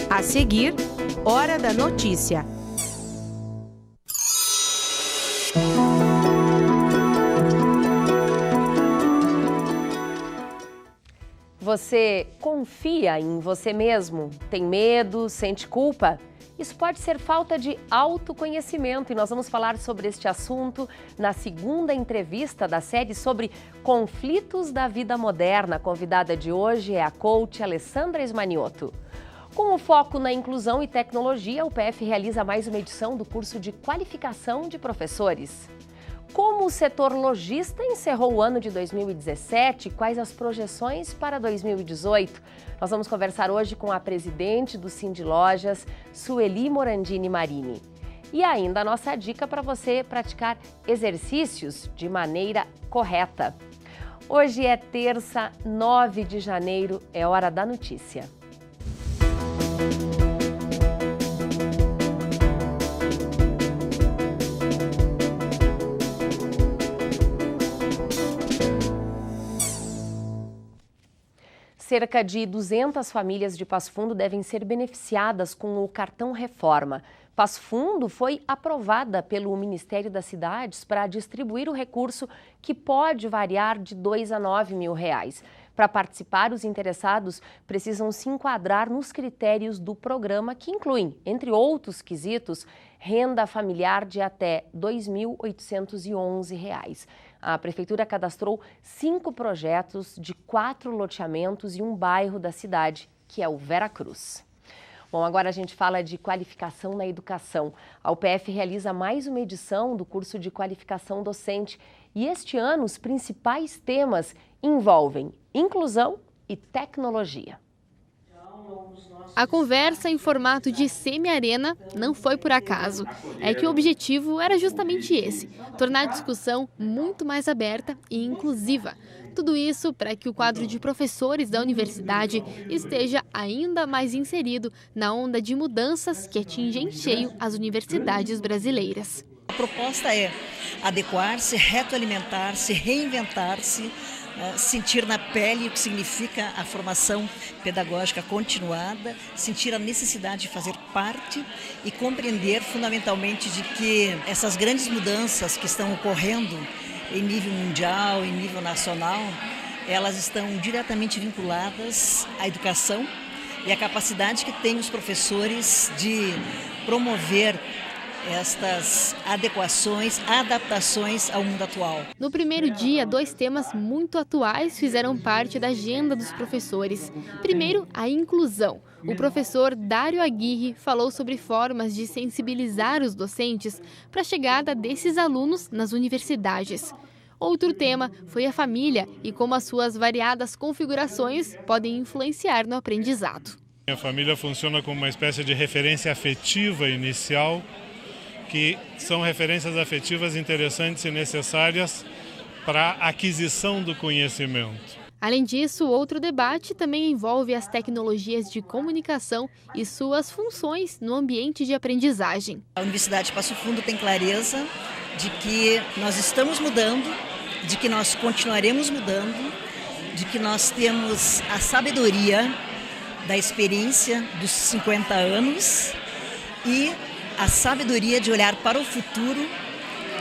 A seguir, Hora da Notícia. Você confia em você mesmo? Tem medo? Sente culpa? Isso pode ser falta de autoconhecimento e nós vamos falar sobre este assunto na segunda entrevista da série sobre conflitos da vida moderna. A convidada de hoje é a coach Alessandra Esmanioto. Com o foco na inclusão e tecnologia, o PF realiza mais uma edição do curso de qualificação de professores. Como o setor lojista encerrou o ano de 2017, quais as projeções para 2018? Nós vamos conversar hoje com a presidente do Sindilojas, Sueli Morandini Marini. E ainda a nossa dica para você praticar exercícios de maneira correta. Hoje é terça, 9 de janeiro, é hora da notícia. Cerca de 200 famílias de Passo Fundo devem ser beneficiadas com o cartão Reforma. Passo Fundo foi aprovada pelo Ministério das Cidades para distribuir o recurso que pode variar de R$2 a R$9 mil. Para participar, os interessados precisam se enquadrar nos critérios do programa, que incluem, entre outros quesitos, renda familiar de até R$ 2.811. A Prefeitura cadastrou 5 projetos de 4 loteamentos e um bairro da cidade, que é o Veracruz. Bom, agora a gente fala de qualificação na educação. A UPF realiza mais uma edição do curso de qualificação docente e este ano os principais temas envolvem inclusão e tecnologia. A conversa em formato de semi-arena não foi por acaso. É que o objetivo era justamente esse, tornar a discussão muito mais aberta e inclusiva. Tudo isso para que o quadro de professores da universidade esteja ainda mais inserido na onda de mudanças que atinge em cheio as universidades brasileiras. A proposta é adequar-se, retroalimentar-se, reinventar-se, sentir na pele o que significa a formação pedagógica continuada, sentir a necessidade de fazer parte e compreender fundamentalmente de que essas grandes mudanças que estão ocorrendo em nível mundial, em nível nacional, elas estão diretamente vinculadas à educação e à capacidade que têm os professores de promover estas adequações, adaptações ao mundo atual. No primeiro dia, 2 temas muito atuais fizeram parte da agenda dos professores. Primeiro, a inclusão. O professor Dário Aguirre falou sobre formas de sensibilizar os docentes para a chegada desses alunos nas universidades. Outro tema foi a família e como as suas variadas configurações podem influenciar no aprendizado. A família funciona como uma espécie de referência afetiva inicial, que são referências afetivas interessantes e necessárias para a aquisição do conhecimento. Além disso, outro debate também envolve as tecnologias de comunicação e suas funções no ambiente de aprendizagem. A Universidade de Passo Fundo tem clareza de que nós estamos mudando, de que nós continuaremos mudando, de que nós temos a sabedoria da experiência dos 50 anos e a sabedoria de olhar para o futuro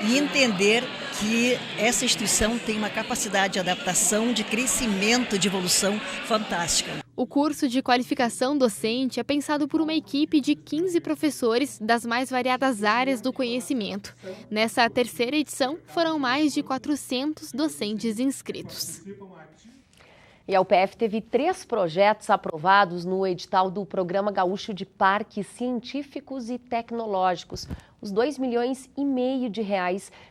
e entender que essa instituição tem uma capacidade de adaptação, de crescimento, de evolução fantástica. O curso de qualificação docente é pensado por uma equipe de 15 professores das mais variadas áreas do conhecimento. Nessa terceira edição, foram mais de 400 docentes inscritos. E a UPF teve 3 projetos aprovados no edital do Programa Gaúcho de Parques Científicos e Tecnológicos. Os R$2,5 milhões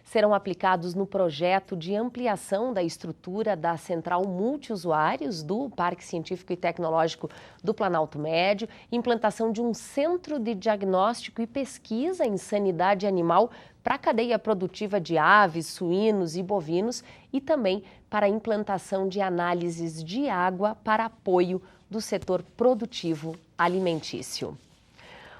serão aplicados no projeto de ampliação da estrutura da central multiusuários do Parque Científico e Tecnológico do Planalto Médio, implantação de um centro de diagnóstico e pesquisa em sanidade animal para a cadeia produtiva de aves, suínos e bovinos e também para a implantação de análises de água para apoio do setor produtivo alimentício.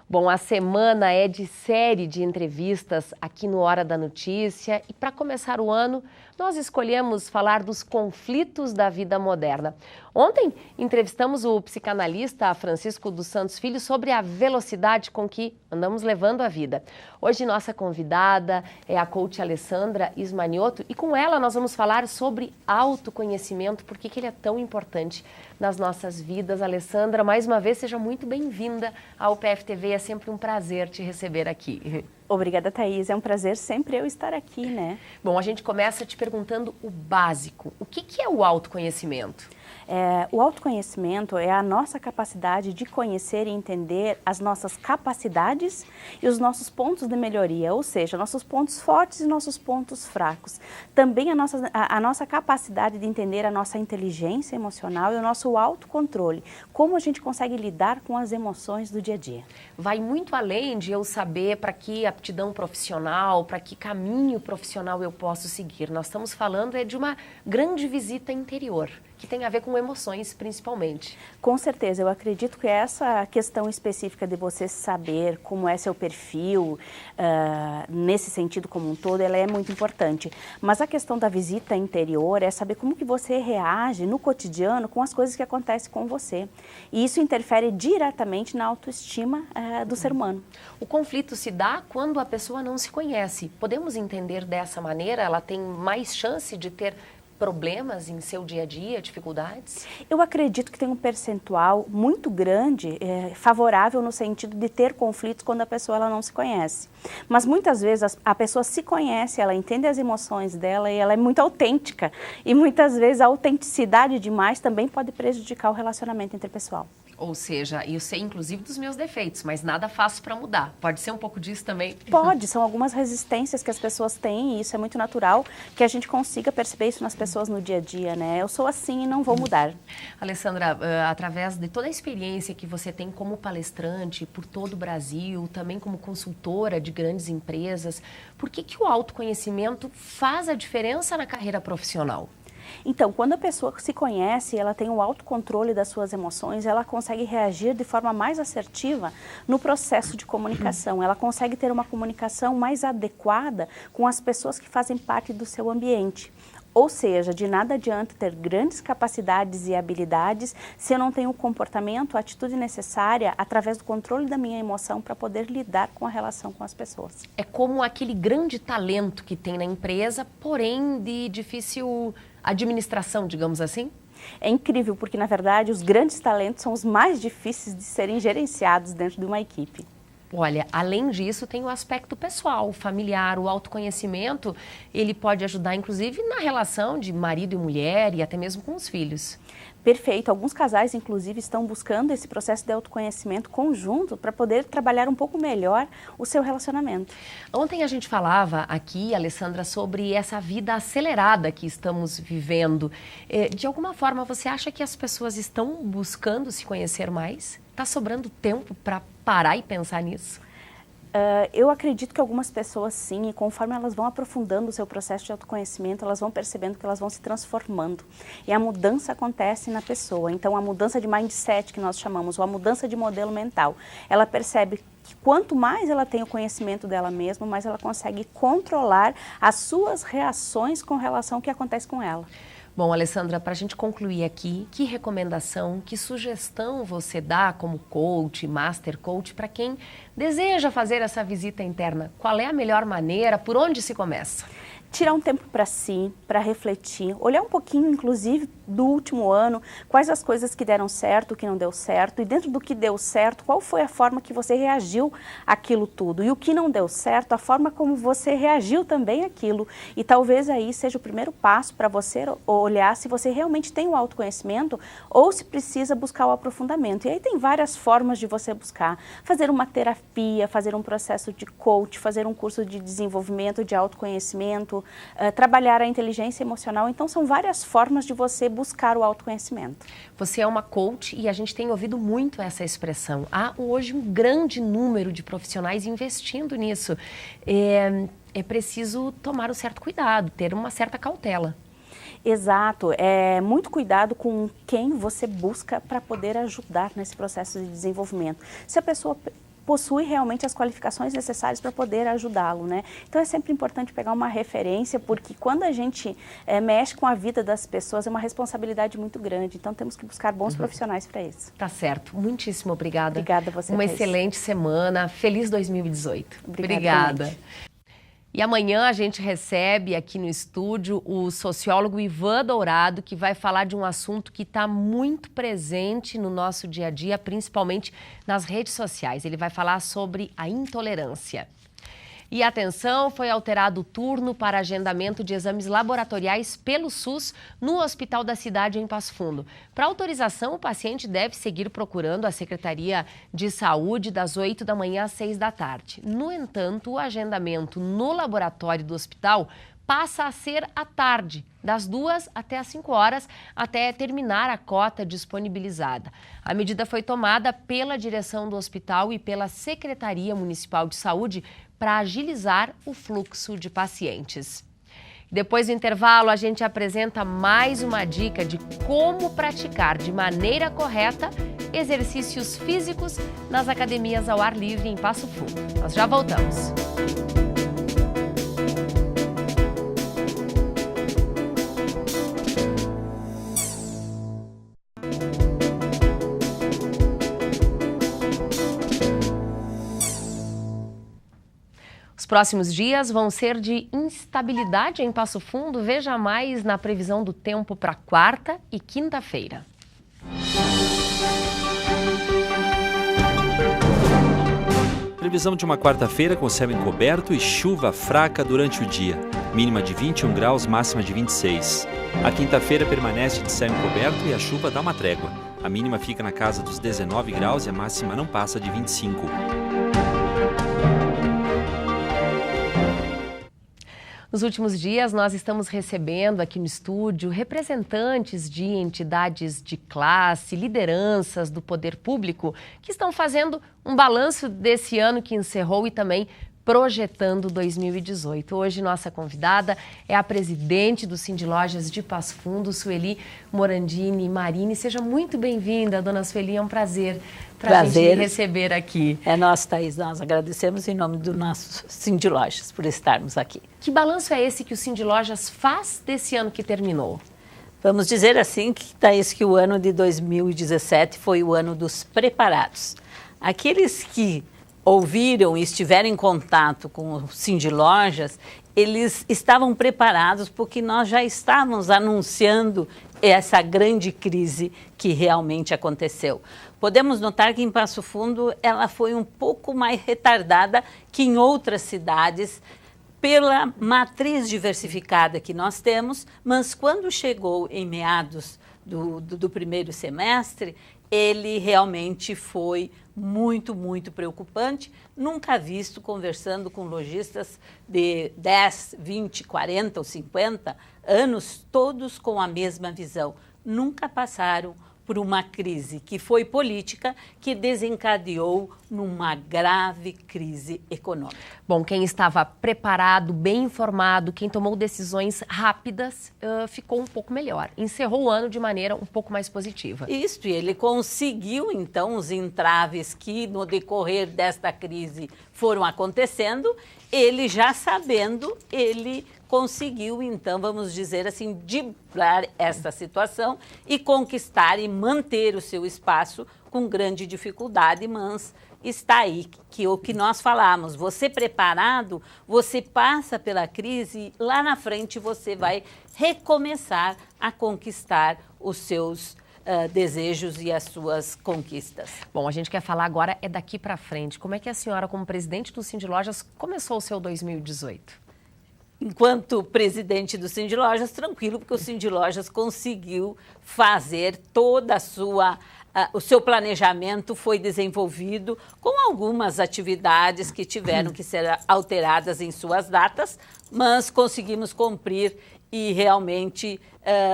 Bom, a semana é de série de entrevistas aqui no Hora da Notícia e para começar o ano, nós escolhemos falar dos conflitos da vida moderna. Ontem entrevistamos o psicanalista Francisco dos Santos Filho sobre a velocidade com que andamos levando a vida. Hoje nossa convidada é a coach Alessandra Ismanioto e com ela nós vamos falar sobre autoconhecimento, por que ele é tão importante nas nossas vidas. Alessandra, mais uma vez, seja muito bem-vinda ao PFTV, é sempre um prazer te receber aqui. Obrigada, Thaís. É um prazer sempre eu estar aqui, né? Bom, a gente começa te perguntando o básico. O que é o autoconhecimento? O autoconhecimento é a nossa capacidade de conhecer e entender as nossas capacidades e os nossos pontos de melhoria, ou seja, nossos pontos fortes e nossos pontos fracos. Também a nossa capacidade de entender a nossa inteligência emocional e o nosso autocontrole, como a gente consegue lidar com as emoções do dia a dia. Vai muito além de eu saber para que aptidão profissional, para que caminho profissional eu posso seguir. Nós estamos falando de uma grande visita interior, que tem a ver com emoções, principalmente. Com certeza, eu acredito que essa questão específica de você saber como é seu perfil, nesse sentido como um todo, ela é muito importante. Mas a questão da visita interior é saber como que você reage no cotidiano com as coisas que acontecem com você. E isso interfere diretamente na autoestima do ser humano. O conflito se dá quando a pessoa não se conhece. Podemos entender dessa maneira? Ela tem mais chance de ter problemas em seu dia a dia, dificuldades? Eu acredito que tem um percentual muito grande favorável no sentido de ter conflitos quando a pessoa ela não se conhece. Mas muitas vezes a pessoa se conhece, ela entende as emoções dela e ela é muito autêntica. E muitas vezes a autenticidade demais também pode prejudicar o relacionamento interpessoal. Ou seja, eu sei inclusive dos meus defeitos, mas nada faço para mudar. Pode ser um pouco disso também? Pode, são algumas resistências que as pessoas têm e isso é muito natural que a gente consiga perceber isso nas pessoas no dia a dia, né? Eu sou assim e não vou mudar. Alessandra, através de toda a experiência que você tem como palestrante por todo o Brasil, também como consultora de grandes empresas, por que o autoconhecimento faz a diferença na carreira profissional? Então, quando a pessoa se conhece, ela tem o autocontrole das suas emoções, ela consegue reagir de forma mais assertiva no processo de comunicação. Ela consegue ter uma comunicação mais adequada com as pessoas que fazem parte do seu ambiente. Ou seja, de nada adianta ter grandes capacidades e habilidades se eu não tenho o comportamento, a atitude necessária através do controle da minha emoção para poder lidar com a relação com as pessoas. É como aquele grande talento que tem na empresa, porém de difícil administração, digamos assim? É incrível, porque na verdade os grandes talentos são os mais difíceis de serem gerenciados dentro de uma equipe. Olha, além disso, tem o aspecto pessoal, familiar, o autoconhecimento, ele pode ajudar, inclusive, na relação de marido e mulher e até mesmo com os filhos. Perfeito. Alguns casais, inclusive, estão buscando esse processo de autoconhecimento conjunto para poder trabalhar um pouco melhor o seu relacionamento. Ontem a gente falava aqui, Alessandra, sobre essa vida acelerada que estamos vivendo. De alguma forma, você acha que as pessoas estão buscando se conhecer mais? Está sobrando tempo para parar e pensar nisso? Eu acredito que algumas pessoas sim, e conforme elas vão aprofundando o seu processo de autoconhecimento, elas vão percebendo que elas vão se transformando. E a mudança acontece na pessoa. Então, a mudança de mindset, que nós chamamos, ou a mudança de modelo mental, ela percebe que quanto mais ela tem o conhecimento dela mesma, mais ela consegue controlar as suas reações com relação ao que acontece com ela. Bom, Alessandra, para a gente concluir aqui, que recomendação, que sugestão você dá como coach, master coach, para quem deseja fazer essa visita interna? Qual é a melhor maneira? Por onde se começa? Tirar um tempo para si, para refletir, olhar um pouquinho, inclusive, do último ano, quais as coisas que deram certo, o que não deu certo, e dentro do que deu certo, qual foi a forma que você reagiu àquilo tudo, e o que não deu certo, a forma como você reagiu também àquilo, e talvez aí seja o primeiro passo para você olhar se você realmente tem o autoconhecimento ou se precisa buscar o aprofundamento. E aí tem várias formas de você buscar, fazer uma terapia, fazer um processo de coach, fazer um curso de desenvolvimento de autoconhecimento, trabalhar a inteligência emocional. Então, são várias formas de você buscar o autoconhecimento. Você é uma coach e a gente tem ouvido muito essa expressão. Há hoje um grande número de profissionais investindo nisso. É preciso tomar um certo cuidado, ter uma certa cautela. Exato, muito cuidado com quem você busca para poder ajudar nesse processo de desenvolvimento. Se a pessoa possui realmente as qualificações necessárias para poder ajudá-lo, né? Então é sempre importante pegar uma referência, porque quando a gente mexe com a vida das pessoas é uma responsabilidade muito grande, então temos que buscar bons profissionais para isso. Tá certo, muitíssimo obrigada. Obrigada a você, Uma Thaís. excelente semana, feliz 2018. Obrigada. E amanhã a gente recebe aqui no estúdio o sociólogo Ivan Dourado, que vai falar de um assunto que está muito presente no nosso dia a dia, principalmente nas redes sociais. Ele vai falar sobre a intolerância. E atenção, foi alterado o turno para agendamento de exames laboratoriais pelo SUS no Hospital da Cidade, em Passo Fundo. Para autorização, o paciente deve seguir procurando a Secretaria de Saúde das 8 da manhã às 6 da tarde. No entanto, o agendamento no laboratório do hospital passa a ser à tarde, das 2 até as 5 horas, até terminar a cota disponibilizada. A medida foi tomada pela direção do hospital e pela Secretaria Municipal de Saúde para agilizar o fluxo de pacientes. Depois do intervalo, a gente apresenta mais uma dica de como praticar de maneira correta exercícios físicos nas academias ao ar livre em Passo Fundo. Nós já voltamos. Os próximos dias vão ser de instabilidade em Passo Fundo. Veja mais na previsão do tempo para quarta e quinta-feira. Previsão de uma quarta-feira com céu encoberto e chuva fraca durante o dia. Mínima de 21 graus, máxima de 26. A quinta-feira permanece de céu encoberto e a chuva dá uma trégua. A mínima fica na casa dos 19 graus e a máxima não passa de 25. Nos últimos dias, nós estamos recebendo aqui no estúdio representantes de entidades de classe, lideranças do poder público, que estão fazendo um balanço desse ano que encerrou e também projetando 2018. Hoje, nossa convidada é a presidente do Sindilojas de Passo Fundo, Sueli Morandini Marini. Seja muito bem-vinda, dona Sueli, é um prazer para a gente receber aqui. É nosso, Thaís, nós agradecemos em nome do nosso Sindilojas por estarmos aqui. Que balanço é esse que o Sindilojas faz desse ano que terminou? Vamos dizer assim, Thaís, que o ano de 2017 foi o ano dos preparados. Aqueles que ouviram e estiveram em contato com o Sindilojas, eles estavam preparados porque nós já estávamos anunciando essa grande crise que realmente aconteceu. Podemos notar que em Passo Fundo ela foi um pouco mais retardada que em outras cidades pela matriz diversificada que nós temos, mas quando chegou em meados do primeiro semestre, ele realmente foi muito, muito preocupante, nunca visto conversando com lojistas de 10, 20, 40 ou 50 anos, todos com a mesma visão. Nunca passaram por uma crise que foi política, que desencadeou numa grave crise econômica. Bom, quem estava preparado, bem informado, quem tomou decisões rápidas, ficou um pouco melhor. Encerrou o ano de maneira um pouco mais positiva. Isso, e ele conseguiu, então, os entraves que no decorrer desta crise foram acontecendo, ele já sabendo, ele conseguiu, então, vamos dizer assim, driblar essa situação e conquistar e manter o seu espaço com grande dificuldade, mas está aí, que o que nós falamos, você preparado, você passa pela crise, lá na frente você vai recomeçar a conquistar os seus desejos e as suas conquistas. Bom, a gente quer falar agora é daqui para frente. Como é que a senhora, como presidente do Sindilojas, começou o seu 2018? Enquanto presidente do Sindilojas, tranquilo, porque o Sindilojas conseguiu fazer toda a sua... o seu planejamento foi desenvolvido com algumas atividades que tiveram que ser alteradas em suas datas, mas conseguimos cumprir e realmente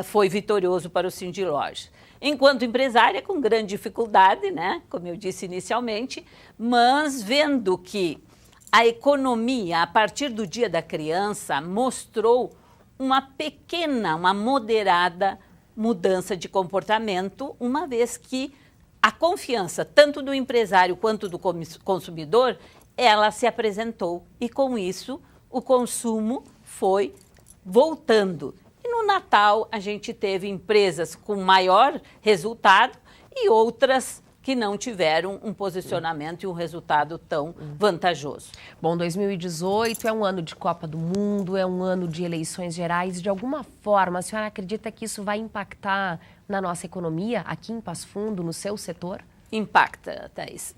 foi vitorioso para o Sindilojas. Enquanto empresária, com grande dificuldade, né, como eu disse inicialmente, mas vendo que a economia, a partir do Dia da Criança, mostrou uma pequena, uma moderada mudança de comportamento, uma vez que a confiança, tanto do empresário quanto do consumidor, ela se apresentou e, com isso, o consumo foi voltando. E no Natal, a gente teve empresas com maior resultado e outras que não tiveram um posicionamento e um resultado tão vantajoso. Bom, 2018 é um ano de Copa do Mundo, é um ano de eleições gerais. De alguma forma, a senhora acredita que isso vai impactar na nossa economia, aqui em Passo Fundo, no seu setor? Impacta, Thaís.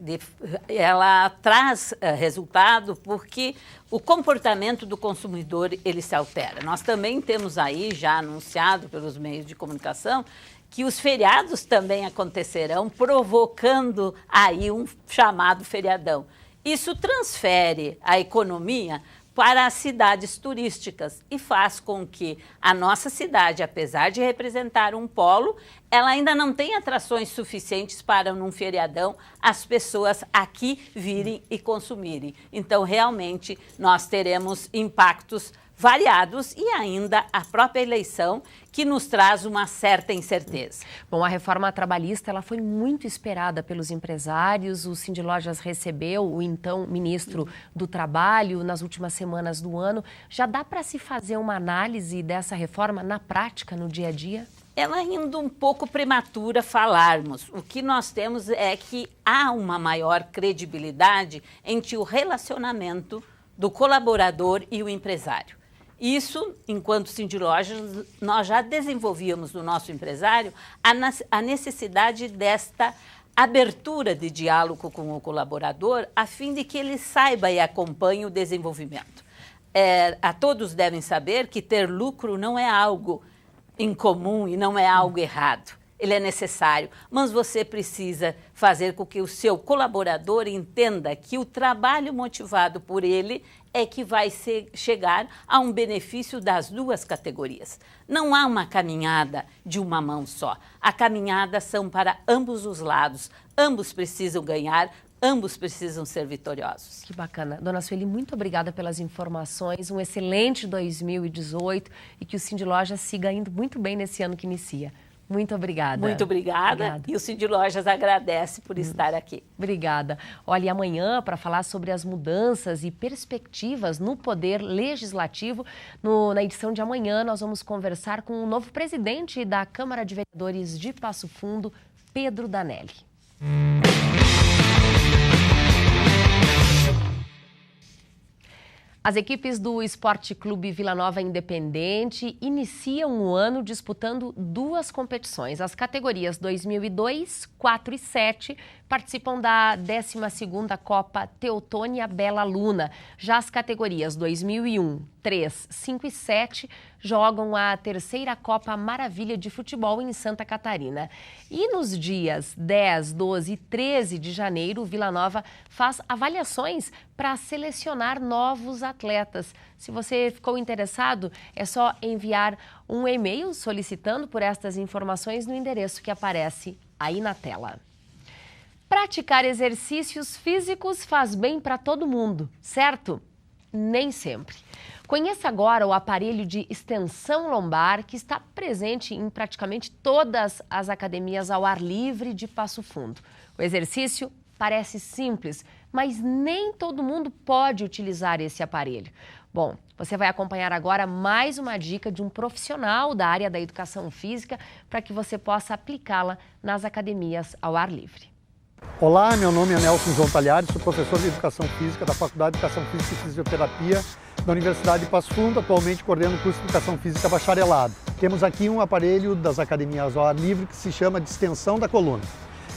Ela traz resultado porque o comportamento do consumidor ele se altera. Nós também temos aí, já anunciado pelos meios de comunicação, que os feriados também acontecerão, provocando aí um chamado feriadão. Isso transfere a economia para as cidades turísticas e faz com que a nossa cidade, apesar de representar um polo, ela ainda não tem atrações suficientes para, num feriadão, as pessoas aqui virem e consumirem. Então, realmente, nós teremos impactos variados e ainda a própria eleição que nos traz uma certa incerteza. Bom, a reforma trabalhista ela foi muito esperada pelos empresários. O Sindlojas recebeu o então ministro do Trabalho nas últimas semanas do ano. Já dá para se fazer uma análise dessa reforma na prática, no dia a dia? Ela ainda um pouco prematura falarmos. O que nós temos é que há uma maior credibilidade entre o relacionamento do colaborador e o empresário. Isso, enquanto Sindlojas, nós já desenvolvíamos no nosso empresário a necessidade desta abertura de diálogo com o colaborador, a fim de que ele saiba e acompanhe o desenvolvimento. A todos devem saber que ter lucro não é algo incomum e não é algo errado. Ele é necessário, mas você precisa fazer com que o seu colaborador entenda que o trabalho motivado por ele é que vai chegar a um benefício das duas categorias. Não há uma caminhada de uma mão só. A caminhada são para ambos os lados. Ambos precisam ganhar, ambos precisam ser vitoriosos. Que bacana. Dona Sueli, muito obrigada pelas informações. Um excelente 2018 e que o Sindlojas siga indo muito bem nesse ano que inicia. Muito obrigada. Muito obrigada. E o Sindlojas agradece por estar aqui. Obrigada. Olha, e amanhã, para falar sobre as mudanças e perspectivas no poder legislativo, na edição de amanhã, nós vamos conversar com o novo presidente da Câmara de Vereadores de Passo Fundo, Pedro Danelli. As equipes do Esporte Clube Vila Nova Independente iniciam o ano disputando duas competições. As categorias 2002, 4 e 7 participam da 12ª Copa Teutônia Bela Luna. Já as categorias 2001, 3, 5 e 7 jogam a 3ª Copa Maravilha de Futebol em Santa Catarina. E nos dias 10, 12 e 13 de janeiro, o Vila Nova faz avaliações para selecionar novos atletas. Se você ficou interessado, é só enviar um e-mail solicitando por estas informações no endereço que aparece aí na tela. Praticar exercícios físicos faz bem para todo mundo, certo? Nem sempre. Conheça agora o aparelho de extensão lombar que está presente em praticamente todas as academias ao ar livre de Passo Fundo. O exercício parece simples, mas nem todo mundo pode utilizar esse aparelho. Bom, você vai acompanhar agora mais uma dica de um profissional da área da educação física para que você possa aplicá-la nas academias ao ar livre. Olá, meu nome é Nelson João Talhares, sou professor de Educação Física da Faculdade de Educação Física e Fisioterapia da Universidade de Passo Fundo. Atualmente coordeno o curso de Educação Física Bacharelado. Temos aqui um aparelho das academias ao ar livre que se chama de extensão da coluna.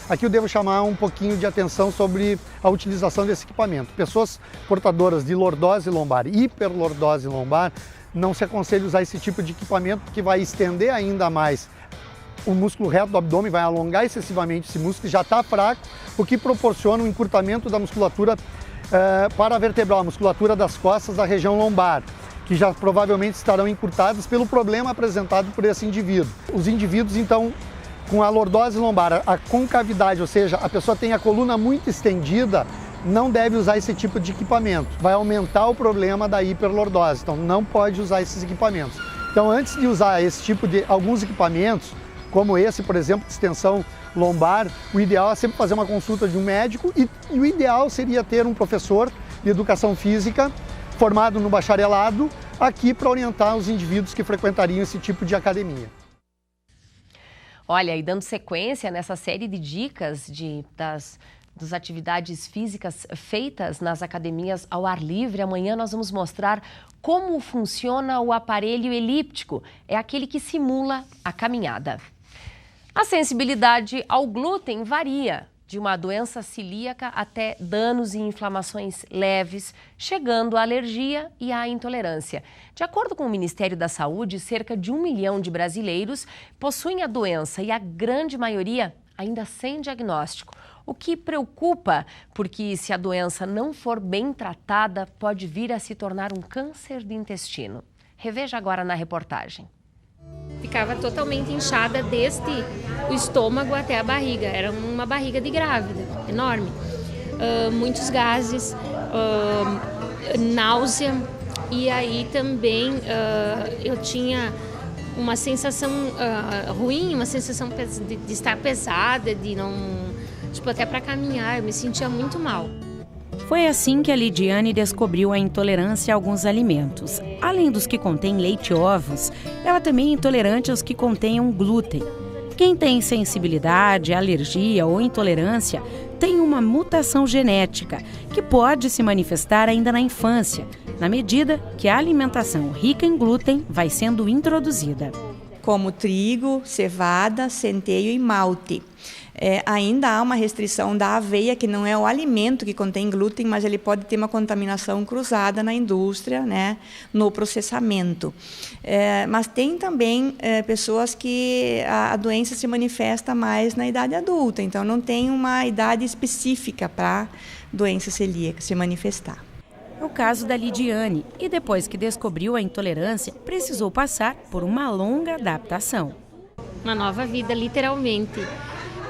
Aqui eu devo chamar um pouquinho de atenção sobre a utilização desse equipamento. Pessoas portadoras de lordose lombar e hiperlordose lombar não se aconselha usar esse tipo de equipamento porque vai estender ainda mais o músculo reto do abdômen, vai alongar excessivamente esse músculo que já está fraco, o que proporciona um encurtamento da musculatura paravertebral, a musculatura das costas da região lombar, que já provavelmente estarão encurtadas pelo problema apresentado por esse indivíduo. Os indivíduos, então, com a lordose lombar, a concavidade, ou seja, a pessoa tem a coluna muito estendida, não deve usar esse tipo de equipamento. Vai aumentar o problema da hiperlordose, então não pode usar esses equipamentos. Então, antes de usar esse tipo de alguns equipamentos, como esse, por exemplo, de extensão lombar, o ideal é sempre fazer uma consulta de um médico e o ideal seria ter um professor de educação física formado no bacharelado aqui para orientar os indivíduos que frequentariam esse tipo de academia. Olha, e dando sequência nessa série de dicas das atividades físicas feitas nas academias ao ar livre, amanhã nós vamos mostrar como funciona o aparelho elíptico. É aquele que simula a caminhada. A sensibilidade ao glúten varia de uma doença celíaca até danos e inflamações leves, chegando à alergia e à intolerância. De acordo com o Ministério da Saúde, cerca de 1 milhão de brasileiros possuem a doença e a grande maioria ainda sem diagnóstico. O que preocupa, porque se a doença não for bem tratada, pode vir a se tornar um câncer de intestino. Reveja agora na reportagem. Ficava totalmente inchada desde o estômago até a barriga. Era uma barriga de grávida, enorme. Muitos gases, náusea, e aí também eu tinha uma sensação ruim, uma sensação de estar pesada, de não... Tipo, até para caminhar, eu me sentia muito mal. Foi assim que a Lidiane descobriu a intolerância a alguns alimentos. Além dos que contêm leite e ovos, ela também é intolerante aos que contenham glúten. Quem tem sensibilidade, alergia ou intolerância tem uma mutação genética que pode se manifestar ainda na infância, na medida que a alimentação rica em glúten vai sendo introduzida. Como trigo, cevada, centeio e malte. Ainda há uma restrição da aveia, que não é o alimento que contém glúten, mas ele pode ter uma contaminação cruzada na indústria, né, no processamento. Mas tem também pessoas que a doença se manifesta mais na idade adulta, então não tem uma idade específica para a doença celíaca se manifestar. É o caso da Lidiane, e depois que descobriu a intolerância, precisou passar por uma longa adaptação. Uma nova vida, literalmente.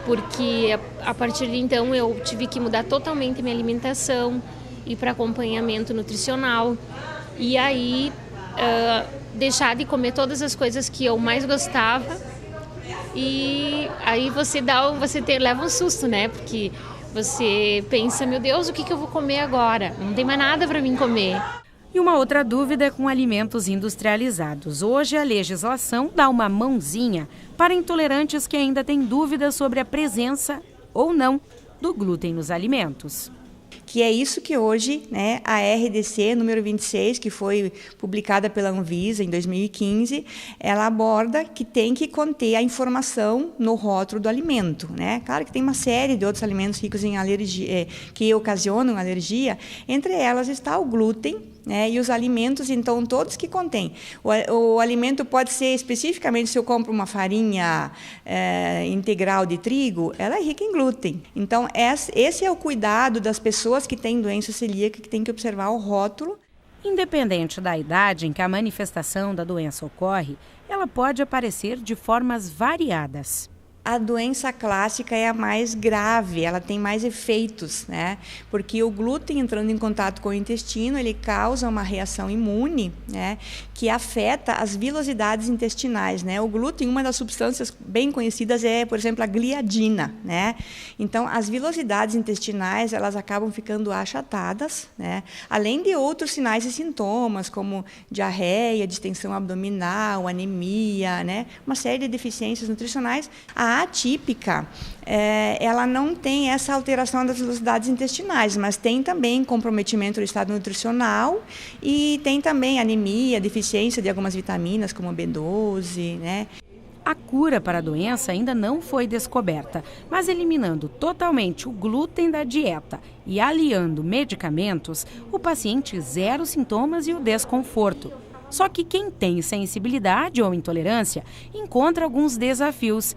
Porque a partir de então eu tive que mudar totalmente minha alimentação, ir para acompanhamento nutricional e aí deixar de comer todas as coisas que eu mais gostava. E aí você leva um susto, né? Porque você pensa, meu Deus, o que eu vou comer agora? Não tem mais nada para mim comer. E uma outra dúvida é com alimentos industrializados. Hoje a legislação dá uma mãozinha para intolerantes que ainda têm dúvidas sobre a presença ou não do glúten nos alimentos. Que é isso que hoje, né, a RDC número 26, que foi publicada pela Anvisa em 2015, ela aborda que tem que conter a informação no rótulo do alimento, né? Claro que tem uma série de outros alimentos ricos em alergia, que ocasionam alergia, entre elas está o glúten, né, e os alimentos, então, todos que contêm. O alimento pode ser, especificamente, se eu compro uma farinha integral de trigo, ela é rica em glúten. Então, esse é o cuidado das pessoas que têm doença celíaca, que tem que observar o rótulo. Independente da idade em que a manifestação da doença ocorre, ela pode aparecer de formas variadas. A doença clássica é a mais grave, ela tem mais efeitos, né? Porque o glúten entrando em contato com o intestino, ele causa uma reação imune, né, que afeta as vilosidades intestinais, né? O glúten, uma das substâncias bem conhecidas é, por exemplo, a gliadina, né? Então, as vilosidades intestinais, elas acabam ficando achatadas, né? Além de outros sinais e sintomas, como diarreia, distensão abdominal, anemia, né? Uma série de deficiências nutricionais. A atípica, ela não tem essa alteração das velocidades intestinais, mas tem também comprometimento do estado nutricional e tem também anemia, deficiência de algumas vitaminas, como B12, né? A cura para a doença ainda não foi descoberta, mas eliminando totalmente o glúten da dieta e aliando medicamentos, o paciente zera os sintomas e o desconforto. Só que quem tem sensibilidade ou intolerância encontra alguns desafios,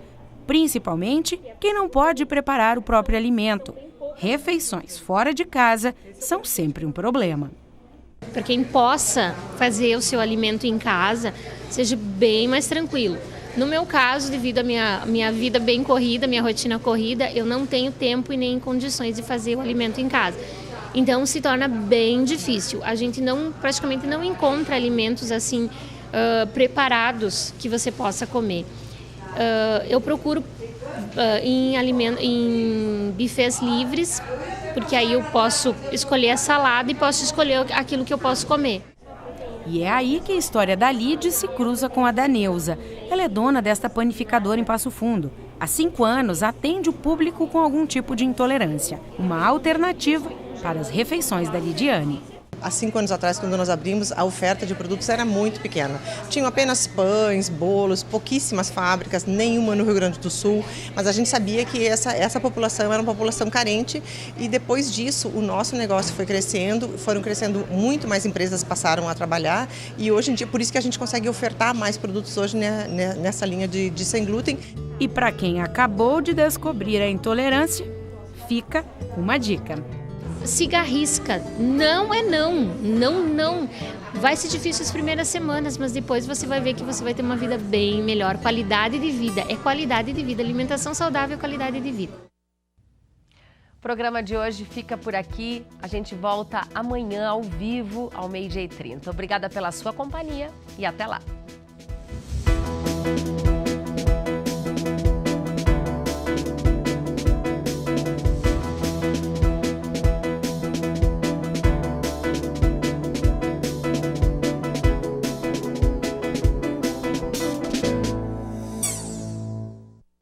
principalmente quem não pode preparar o próprio alimento. Refeições fora de casa são sempre um problema. Para quem possa fazer o seu alimento em casa, seja bem mais tranquilo. No meu caso, devido à minha vida bem corrida, minha rotina corrida, eu não tenho tempo e nem condições de fazer o alimento em casa. Então se torna bem difícil. A gente praticamente não encontra alimentos assim preparados que você possa comer. Eu procuro em buffets livres, porque aí eu posso escolher a salada e posso escolher aquilo que eu posso comer. E é aí que a história da Lide se cruza com a da Neuza. Ela é dona desta panificadora em Passo Fundo. Há 5 anos atende o público com algum tipo de intolerância. Uma alternativa para as refeições da Lidiane. Há 5 anos atrás, quando nós abrimos, a oferta de produtos era muito pequena. Tinham apenas pães, bolos, pouquíssimas fábricas, nenhuma no Rio Grande do Sul, mas a gente sabia que essa população era uma população carente e depois disso o nosso negócio foi crescendo, foram crescendo muito mais empresas passaram a trabalhar e hoje em dia, por isso que a gente consegue ofertar mais produtos hoje nessa linha de sem glúten. E para quem acabou de descobrir a intolerância, fica uma dica. Siga a risca, não é não. Vai ser difícil as primeiras semanas, mas depois você vai ver que você vai ter uma vida bem melhor. Qualidade de vida, é qualidade de vida, alimentação saudável é qualidade de vida. O programa de hoje fica por aqui, a gente volta amanhã ao vivo, ao 12h30. Obrigada pela sua companhia e até lá.